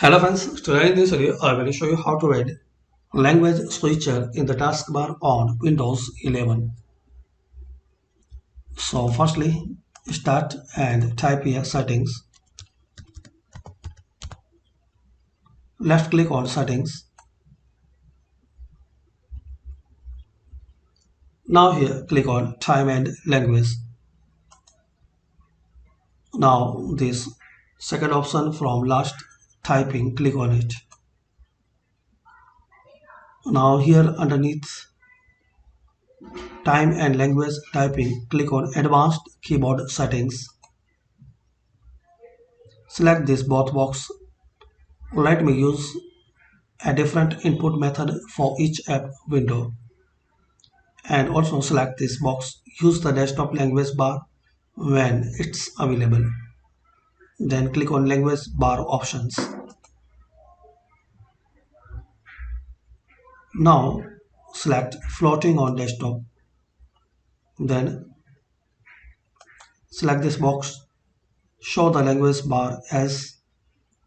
Hello friends, today in this video I will show you how to add language switcher in the taskbar on Windows 11. So firstly, start and type here settings. Left click on settings. Now here click on time and language. Now this second option from last typing, click on it. Now here underneath time and language typing, click on advanced keyboard settings. Select this both box. Let me use a different input method for each app window, and also select this box, use the desktop language bar when it's available. Then click on language bar options. Now select floating on desktop, then select this box, show the language bar as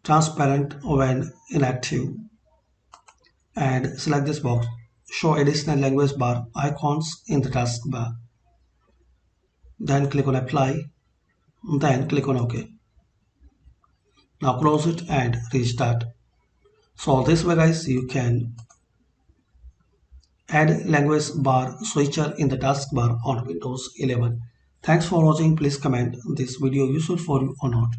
transparent when inactive, and select this box, show additional language bar icons in the taskbar. Then click on apply, then click on OK. Now close it and restart. So this way guys, you can add language bar switcher in the taskbar on Windows 11. Thanks for watching. Please comment this video useful for you or not.